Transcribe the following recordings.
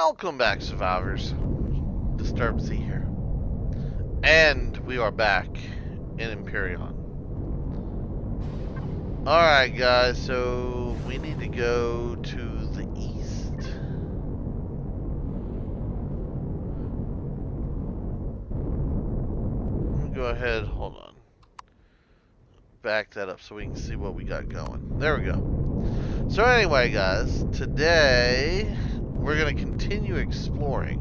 Welcome back, survivors. Disturbed Z here. And we are back in Empyrion. Alright, guys, so we need to go to the east. Let me go ahead, hold on. Back that up so we can see what we got going. There we go. So anyway, guys, today we're going to continue exploring.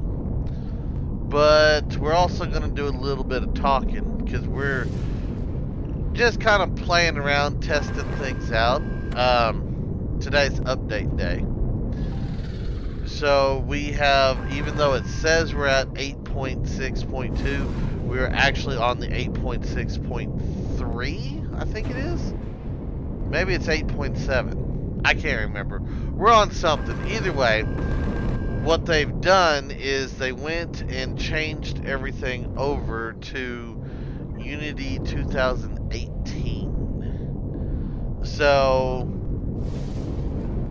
But we're also going to do a little bit of talking because we're just kind of playing around, testing things out. Today's update day. So we have, even though it says we're at 8.6.2, we're actually on the 8.6.3, I think it is. Maybe it's 8.7. I can't remember. We're on something. Either way, what they've done is they went and changed everything over to Unity 2018. So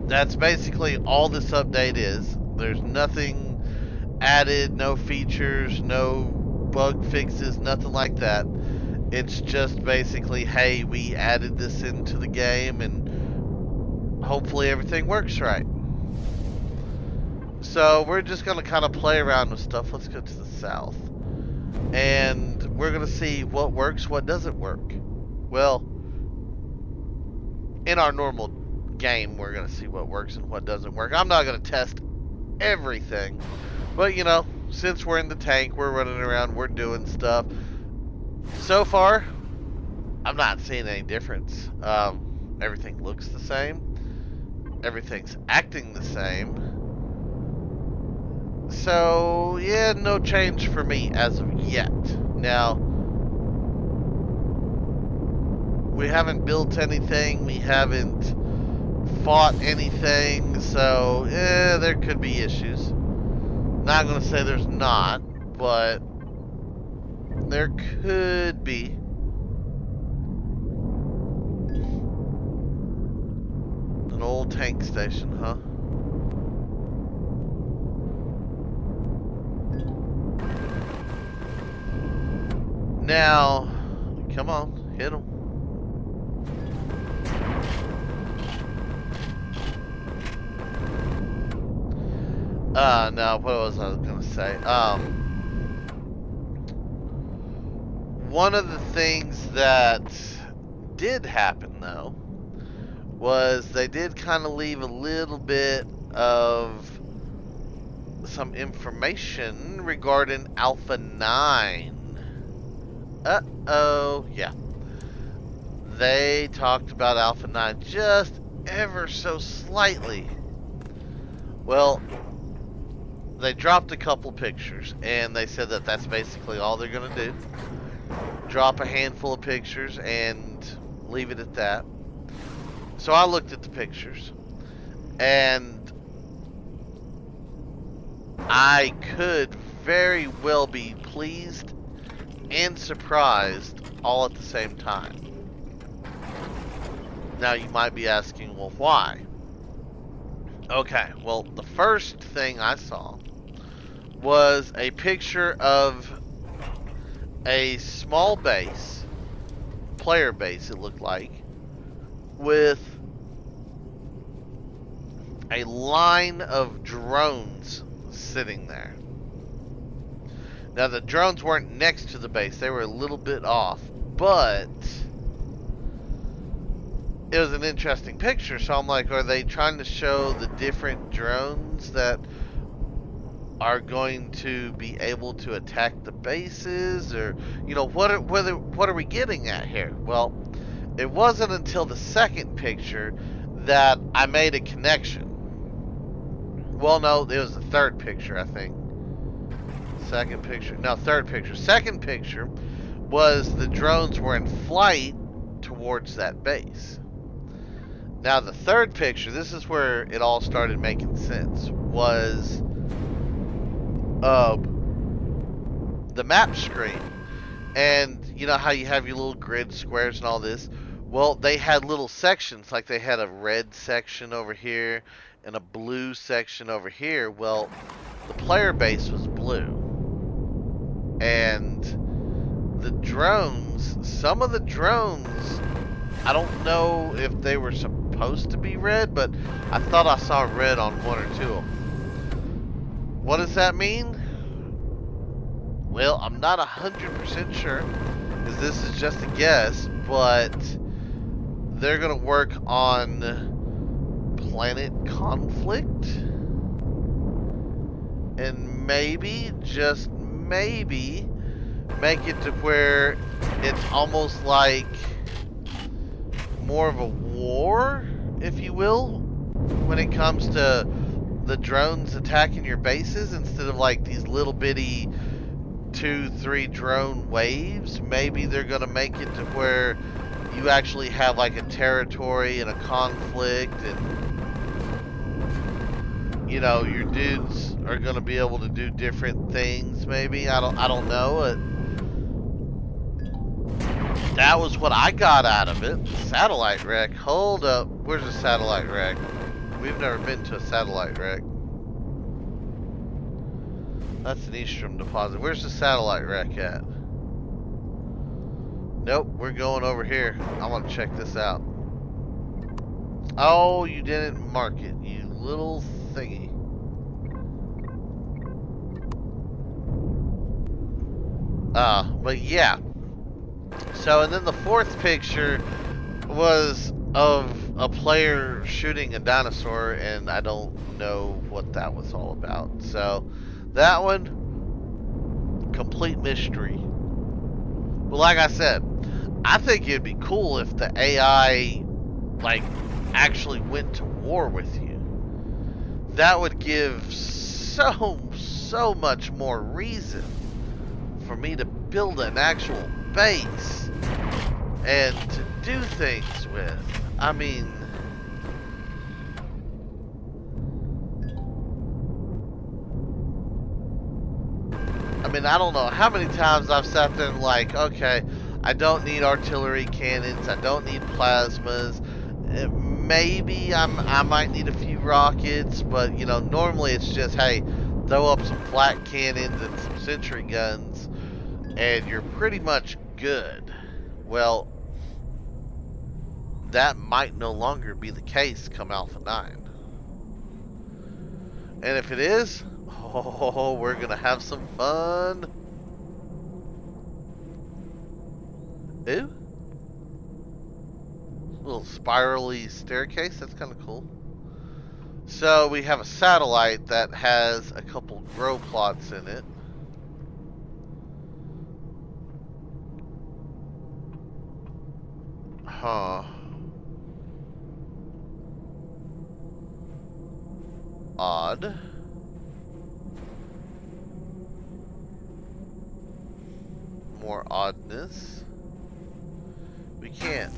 that's basically all this update is. There's nothing added, no features, no bug fixes, nothing like that. It's just basically, hey, we added this into the game and hopefully everything works right. So we're just going to kind of play around with stuff. Let's go to the south. And we're going to see what works, what doesn't work. Well, in our normal game, we're going to see what works and what doesn't work. I'm not going to test everything. But, you know, since we're in the tank, we're running around, we're doing stuff. So far, I'm not seeing any difference. Everything looks the same. Everything's acting the same. So, yeah, no change for me as of yet. Now, we haven't built anything, we haven't fought anything, so, yeah, there could be issues. Not going to say there's not, but there could be. An old tank station, huh? Now, come on, hit him. Now, what was I going to say? One of the things that did happen, though, was they did kind of leave a little bit of some information regarding Alpha 9. Uh-oh, yeah. They talked about Alpha 9 just ever so slightly. Well, they dropped a couple pictures, and they said that that's basically all they're going to do. Drop a handful of pictures and leave it at that. So I looked at the pictures, and I could very well be pleased and surprised all at the same time. Now you might be asking, well, why? Okay, well, the first thing I saw was a picture of a small base, player base it looked like, with a line of drones sitting there. Now, the drones weren't next to the base. They were a little bit off. But it was an interesting picture. So I'm like, are they trying to show the different drones that are going to be able to attack the bases? Or, you know, what are we getting at here? Well, it wasn't until the second picture that I made a connection. Well, no, it was the third picture, I think. Second picture. No, third picture. Second picture was the drones were in flight towards that base. Now, the third picture, this is where it all started making sense, was the map screen. And you know how you have your little grid squares and all this? Well, they had little sections, like they had a red section over here and a blue section over here. Well, the player base was blue. And the drones, some of the drones, I don't know if they were supposed to be red, but I thought I saw red on one or two of them. What does that mean? Well, I'm not 100% sure, because this is just a guess, but they're going to work on planet conflict, and maybe, just maybe, make it to where it's almost like more of a war, if you will, when it comes to the drones attacking your bases, instead of like these little bitty 2-3 drone waves. Maybe they're gonna make it to where you actually have like a territory and a conflict, and you know, your dudes are gonna be able to do different things. Maybe I don't know. That was what I got out of it. Satellite wreck. Hold up. Where's the satellite wreck? We've never been to a satellite wreck. That's an Eastrum deposit. Where's the satellite wreck at? Nope, we're going over here. I want to check this out. Oh, you didn't mark it, you little thingy. But yeah. So, and then the fourth picture was of a player shooting a dinosaur, and I don't know what that was all about. So, that one, complete mystery. But like I said, I think it'd be cool if the AI, like, actually went to war with you. That would give so much more reason for me to build an actual base and to do things with. I mean, I don't know how many times I've sat there and like, okay, I don't need artillery cannons, I don't need plasmas, maybe I might need a few rockets, but you know, normally it's just, hey, throw up some flat cannons and some sentry guns, and you're pretty much good. Well, that might no longer be the case come Alpha 9. And if it is, oh, we're gonna have some fun. Ooh. Little spirally staircase, that's kind of cool. So we have a satellite that has a couple grow plots in it. Huh. Odd. More oddness. We can't.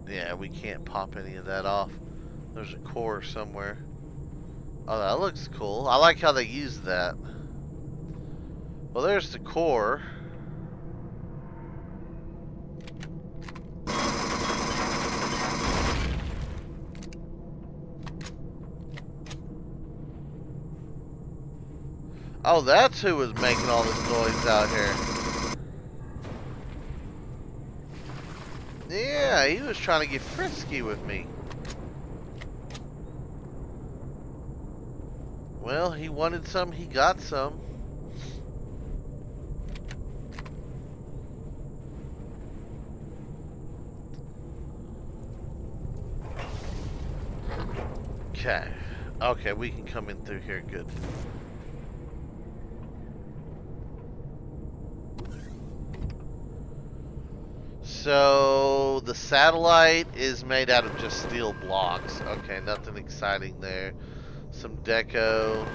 Yeah, we can't pop any of that off. There's a core somewhere. Oh, that looks cool. I like how they use that. Well, there's the core. Oh, that's who was making all this noise out here. Yeah, he was trying to get frisky with me. Well, he wanted some, he got some. Okay. Okay, we can come in through here, good. So, the satellite is made out of just steel blocks. Okay, nothing exciting there. Some deco.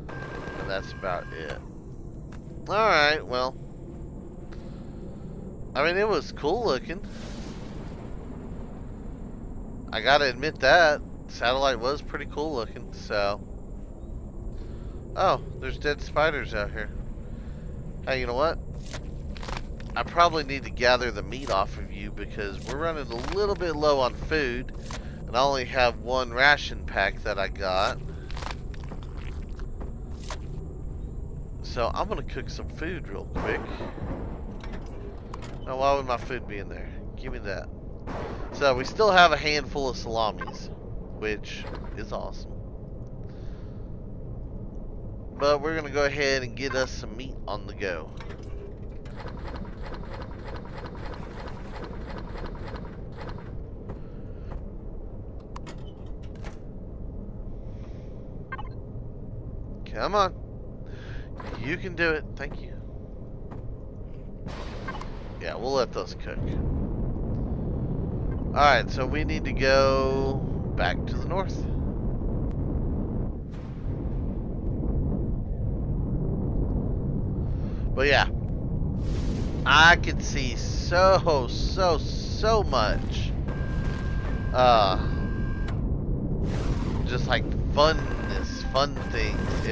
And that's about it. Alright, well. I mean, it was cool looking. I gotta admit that. Satellite was pretty cool looking, so. Oh, there's dead spiders out here. Hey, you know what? I probably need to gather the meat off of you because we're running a little bit low on food, and I only have one ration pack that I got. So I'm gonna cook some food real quick. Now, why would my food be in there? Give me that. So we still have a handful of salamis, which is awesome. But we're gonna go ahead and get us some meat on the go. Come on. You can do it. Thank you. Yeah, we'll let those cook. Alright, so we need to go back to the north. But yeah, I could see so much just like fun things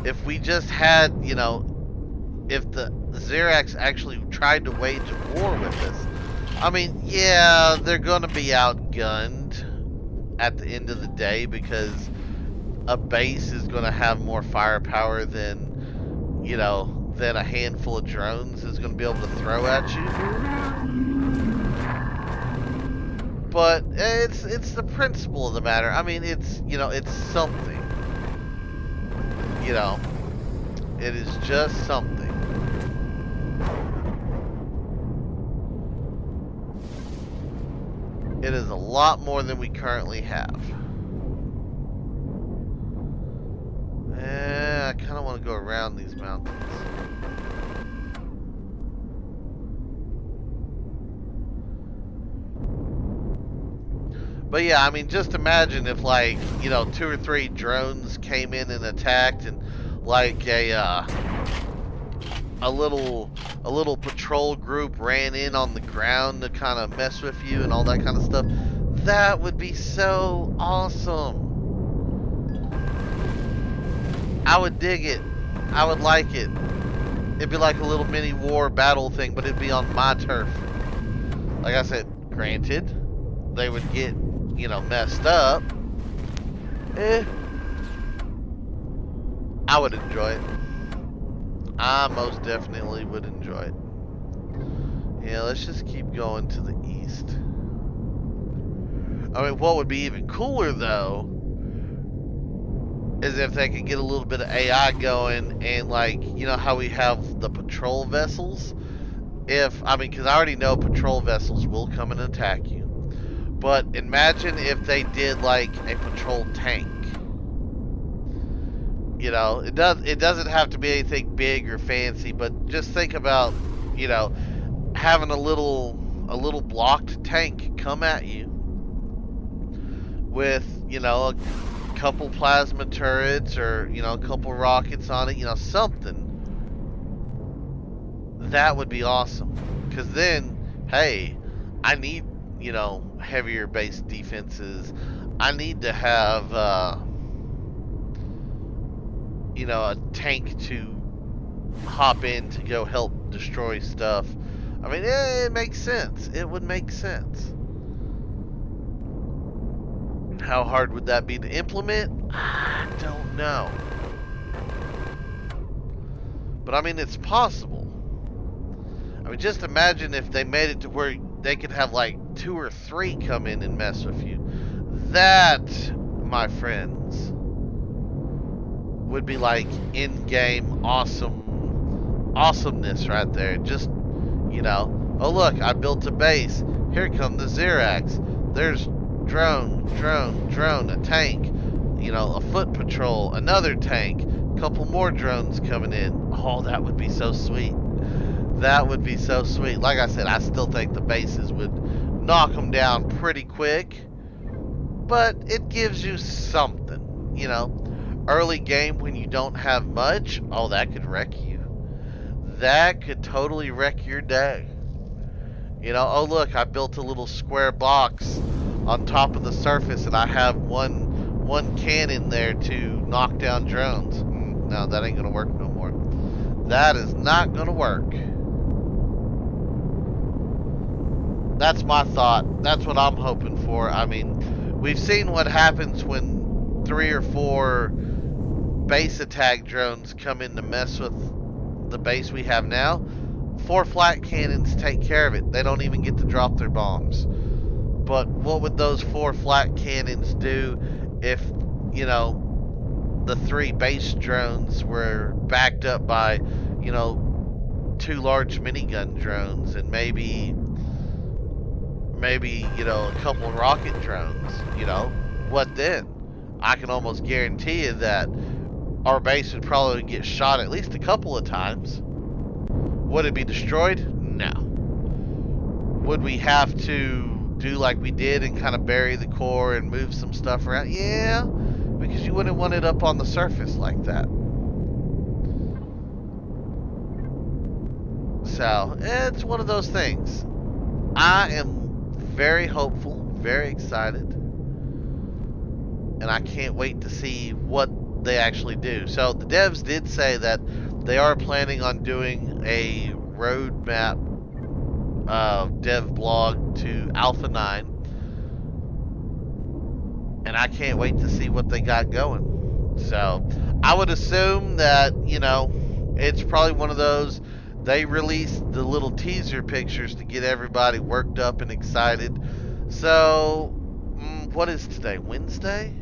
if we just had, you know, if the Xerax actually tried to wage a war with us. I mean, yeah, they're gonna be outgunned at the end of the day because a base is gonna have more firepower than, you know, than a handful of drones is gonna be able to throw at you. But it's the principle of the matter. I mean, it's, you know, it's something. You know, it is just something. It is a lot more than we currently have. I kind of want to go around these mountains. But yeah, I mean, just imagine if, like, you know, 2 or 3 drones came in and attacked, and like a little patrol group ran in on the ground to kind of mess with you and all that kind of stuff. That would be so awesome. I would dig it. I would like it. It'd be like a little mini war battle thing, but it'd be on my turf. Like I said, granted, they would get, you know, messed up. I would enjoy it. I most definitely would enjoy it. Yeah, let's just keep going to the east. I mean, what would be even cooler, though, is if they could get a little bit of AI going and, like, you know how we have the patrol vessels? I mean, because I already know patrol vessels will come and attack you. But imagine if they did, like, a patrol tank. You know, it doesn't have to be anything big or fancy, but just think about, you know, having a little blocked tank come at you with, you know, a couple plasma turrets or, you know, a couple rockets on it, you know, something. That would be awesome. Because then, hey, I need, you know, heavier base defenses. I need to have, you know, a tank to hop in to go help destroy stuff. I mean, it makes sense. It would make sense. How hard would that be to implement? I don't know. But I mean, it's possible. I mean, just imagine if they made it to where they could have like 2 or 3 come in and mess with you. That, my friends, would be like in-game awesomeness right there. Just, you know, oh look, I built a base. Here come the Xerax. There's drone, a tank, you know, a foot patrol, another tank, a couple more drones coming in. Oh, that would be so sweet. That would be so sweet. Like I said, I still think the bases would knock them down pretty quick, but it gives you something, you know. Early game when you don't have much, oh, that could wreck you. That could totally wreck your day. You know, oh look, I built a little square box on top of the surface and I have one cannon there to knock down drones. No, that ain't gonna work no more. That is not gonna work. That's my thought. That's what I'm hoping for. I mean, we've seen what happens when 3 or 4 base attack drones come in to mess with the base we have now, 4 flat cannons take care of it. They don't even get to drop their bombs. But what would those 4 flat cannons do if, you know, the 3 base drones were backed up by, you know, 2 large minigun drones and maybe, you know, a couple rocket drones, you know? What then? I can almost guarantee you that our base would probably get shot at least a couple of times. Would it be destroyed? No. Would we have to do like we did and kind of bury the core and move some stuff around? Yeah, because you wouldn't want it up on the surface like that. So, it's one of those things. I am very hopeful, very excited, and I can't wait to see what they actually do. So, the devs did say that they are planning on doing a roadmap dev blog to Alpha 9, and I can't wait to see what they got going. So, I would assume that, you know, it's probably one of those. They released the little teaser pictures to get everybody worked up and excited. So, what is today? Wednesday?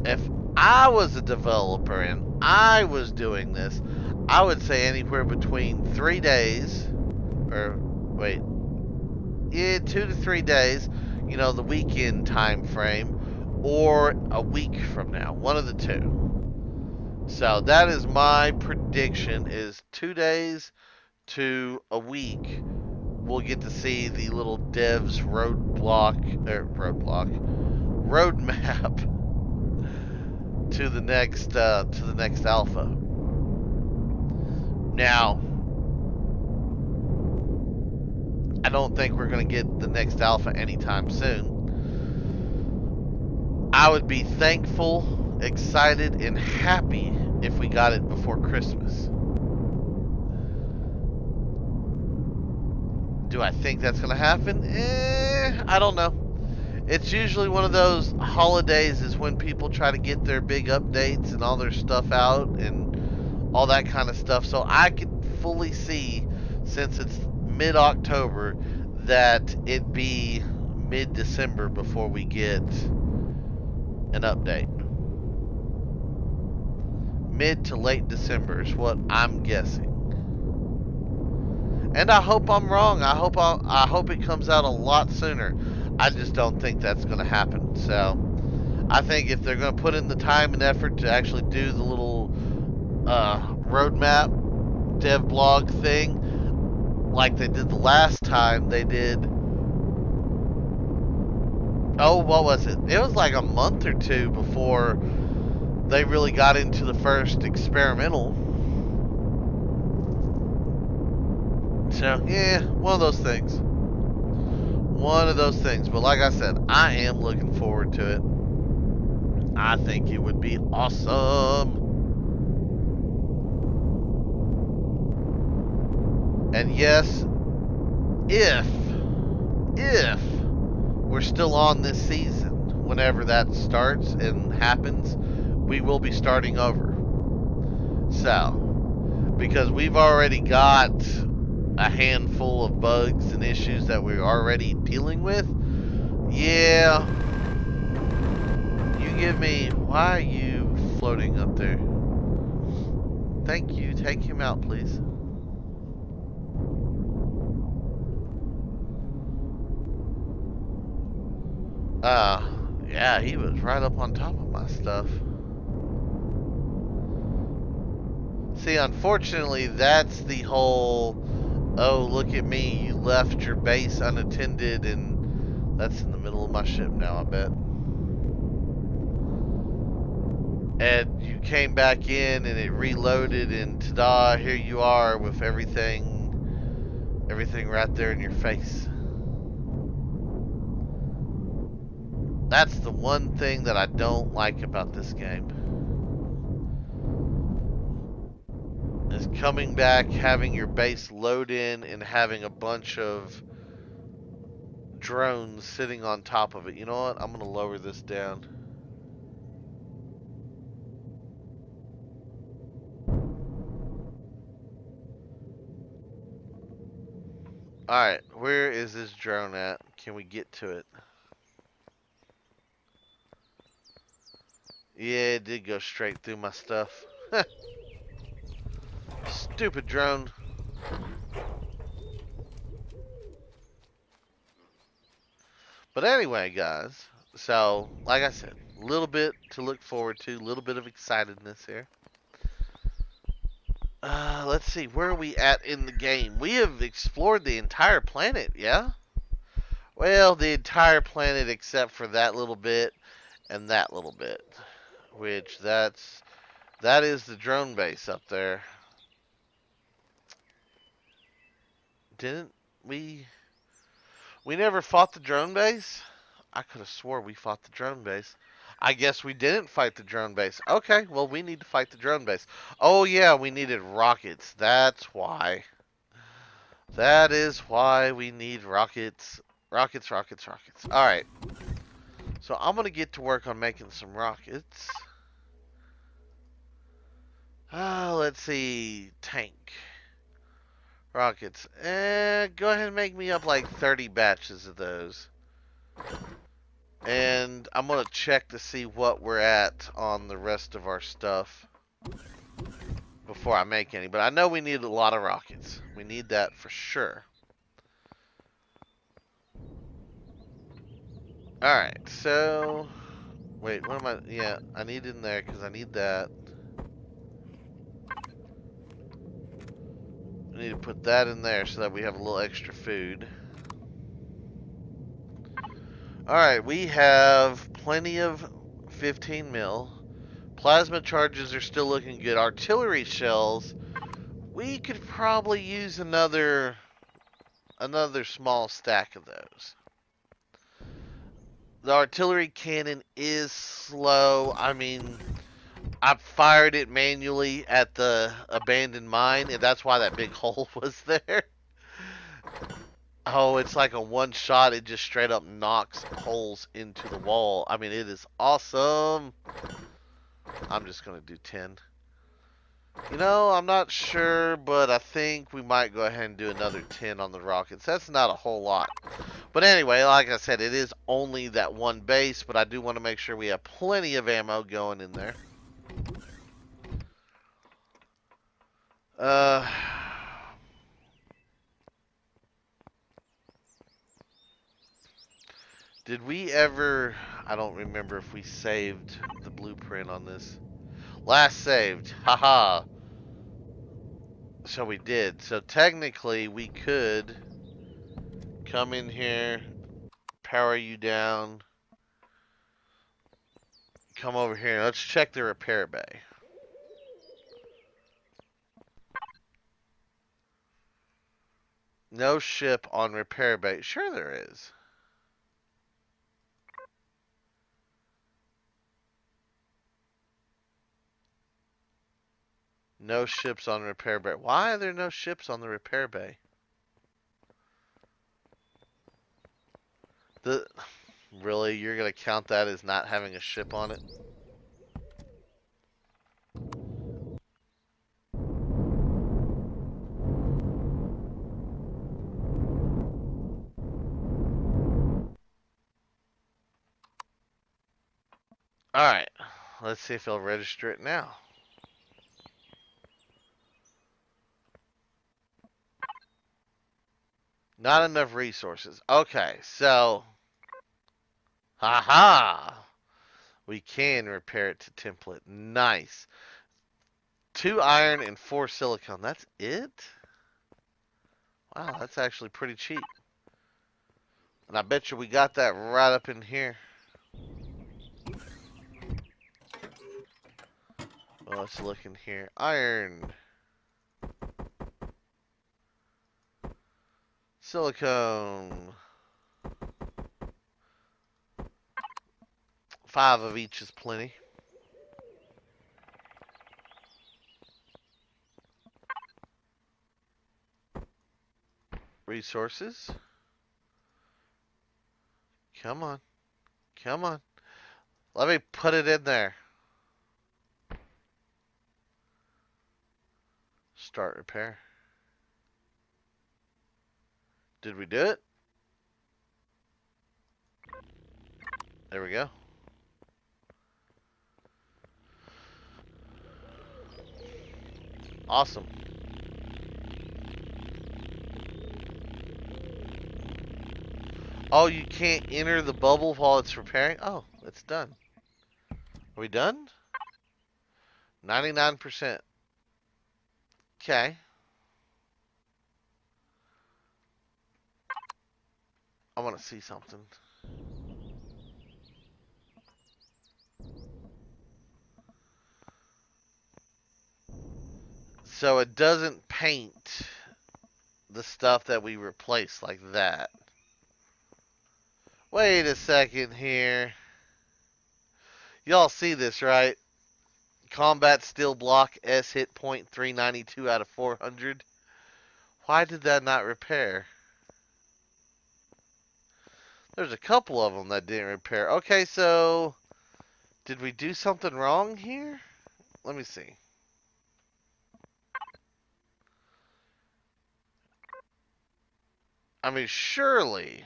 If I was a developer and I was doing this, I would say anywhere between 3 days, or wait, yeah, 2 to 3 days, you know, the weekend time frame, or a week from now, one of the two. So that is my prediction: is 2 days to a week. We'll get to see the little devs roadmap to the next alpha. Now, I don't think we're going to get the next alpha anytime soon. I would be thankful, excited, and happy if we got it before Christmas. Do I think that's going to happen? I don't know. It's usually one of those holidays is when people try to get their big updates and all their stuff out and all that kind of stuff. So I could fully see, since it's mid-October, that it be mid-December before we get an update. Mid to late December is what I'm guessing. And I hope I'm wrong. I hope it comes out a lot sooner. I just don't think that's going to happen. So I think if they're going to put in the time and effort to actually do the little roadmap dev blog thing, like they did the last time, they did. Oh, what was it? It was like a month or two before they really got into the first experimental. So, yeah, one of those things. One of those things. But like I said, I am looking forward to it. I think it would be awesome. And yes, if we're still on this season, whenever that starts and happens, we will be starting over. So, because we've already got a handful of bugs and issues that we're already dealing with, yeah, you give me, why are you floating up there? Thank you, take him out, please. Yeah, he was right up on top of my stuff. See, unfortunately, that's the whole, oh, look at me, you left your base unattended, and that's in the middle of my ship now, I bet. And you came back in, and it reloaded, and ta-da, here you are with everything right there in your face. That's the one thing that I don't like about this game. Is coming back, having your base load in, and having a bunch of drones sitting on top of it. You know what? I'm going to lower this down. Alright, where is this drone at? Can we get to it? Yeah, it did go straight through my stuff. Stupid drone. But anyway, guys. So, like I said, a little bit to look forward to, a little bit of excitedness here. Let's see, where are we at in the game? We have explored the entire planet, yeah? Well, the entire planet except for that little bit and that little bit. Which, that is the drone base up there. Didn't we... We never fought the drone base? I could have swore we fought the drone base. I guess we didn't fight the drone base. Okay, well, we need to fight the drone base. Oh, yeah, we needed rockets. That's why. That is why we need rockets. Rockets, rockets, rockets. Alright. So I'm going to get to work on making some rockets. Let's see. Tank. Rockets. Go ahead and make me up like 30 batches of those. And I'm going to check to see what we're at on the rest of our stuff before I make any. But I know we need a lot of rockets. We need that for sure. Alright, so... Wait, what am I... Yeah, I need in there because I need that. I need to put that in there so that we have a little extra food. Alright, we have plenty of 15 mil. Plasma charges are still looking good. Artillery shells, we could probably use another small stack of those. The artillery cannon is slow. I mean, I fired it manually at the abandoned mine, and that's why that big hole was there. Oh, it's like a one shot. It just straight up knocks holes into the wall. I mean, it is awesome. I'm just going to do 10. You know, I'm not sure, but I think we might go ahead and do another 10 on the rockets. That's not a whole lot. But anyway, like I said, it is only that one base, but I do want to make sure we have plenty of ammo going in there. Did we ever... I don't remember if we saved the blueprint on this. Last saved. Haha. So we did. So technically, we could come in here, power you down, come over here. Let's check the repair bay. No ship on repair bay. Sure there is. No ships on repair bay. Why are there no ships on the repair bay? Really? You're going to count that as not having a ship on it? Alright. Let's see if he'll register it now. Not enough resources. Okay, so... Haha! We can repair it to template. Nice. 2 iron and 4 silicone. That's it? Wow, that's actually pretty cheap. And I bet you we got that right up in here. Well, let's look in here. Iron. Silicone. 5 of each is plenty. Resources. Come on. Come on. Let me put it in there. Start repair. Did we do it? There we go. Awesome. Oh, you can't enter the bubble while it's repairing? Oh, it's done. Are we done? 99%. Okay. I want to see something. So it doesn't paint the stuff that we replace like that. Wait a second here. Y'all see this, right? Combat steel block S hit point 392 out of 400. Why did that not repair? There's a couple of them that didn't repair. Okay, so did we do something wrong here? Let me see. I mean, surely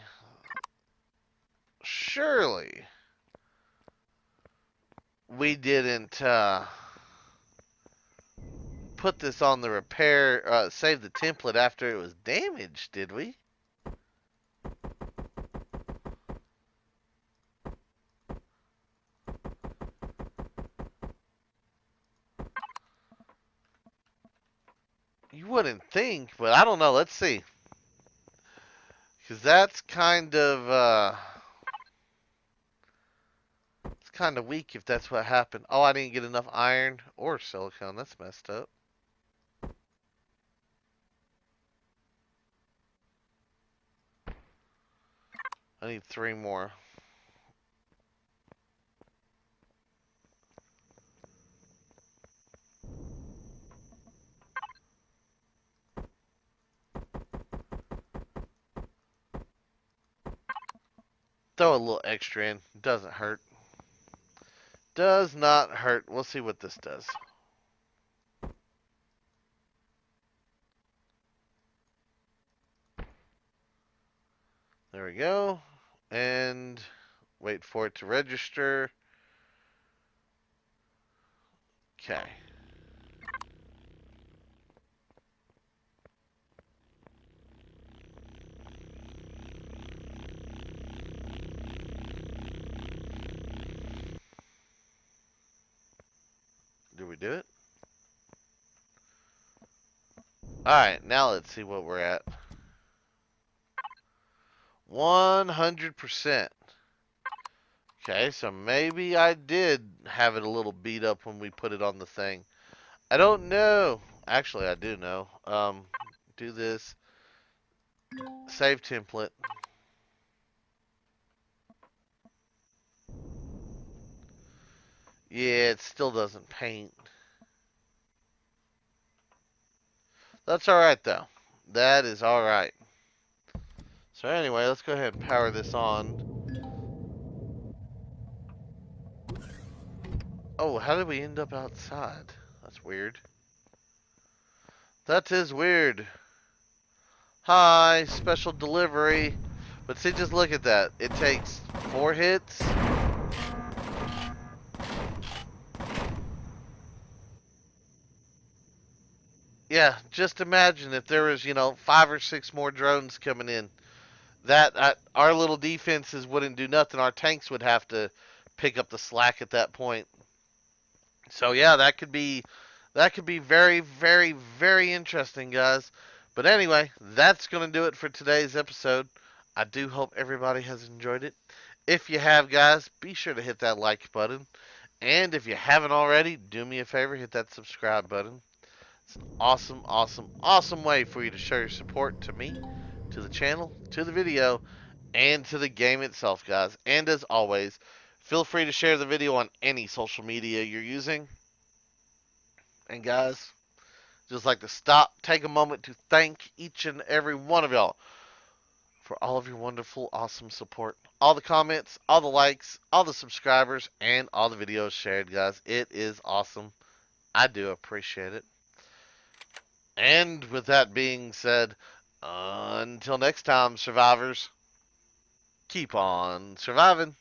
we didn't put this on the repair, save the template after it was damaged, did we? You wouldn't think, but I don't know. Let's see. Because that's it's kind of weak if that's what happened. Oh, I didn't get enough iron or silicone. That's messed up. I need 3 more. Throw a little extra in. Doesn't hurt. Does not hurt. We'll see what this does. There we go. And wait for it to register. Okay. Did we do it? Alright, now let's see what we're at. 100%. Okay, so maybe I did have it a little beat up when we put it on the thing. I don't know. Actually, I do know. Do this. Save template. Yeah, it still doesn't paint. That's alright, though. That is alright. So anyway, let's go ahead and power this on. Oh, how did we end up outside? That's weird. That is weird. Hi, special delivery. But see, just look at that. It takes 4 hits. Yeah, just imagine if there was, 5 or 6 more drones coming in. That our little defenses wouldn't do nothing. Our tanks would have to pick up the slack at that point. So yeah, that could be very, very, very interesting, guys. But anyway, that's going to do it for today's episode. I do hope everybody has enjoyed it. If you have, guys, be sure to hit that like button. And if you haven't already, do me a favor, hit that subscribe button. It's an awesome, awesome, awesome way for you to show your support to me, to the channel, to the video, and to the game itself, guys. And as always, feel free to share the video on any social media you're using. And guys, just like to take a moment to thank each and every one of y'all for all of your wonderful, awesome support. All the comments, all the likes, all the subscribers, and all the videos shared, guys. It is awesome. I do appreciate it. And with that being said, Until next time, survivors, keep on surviving.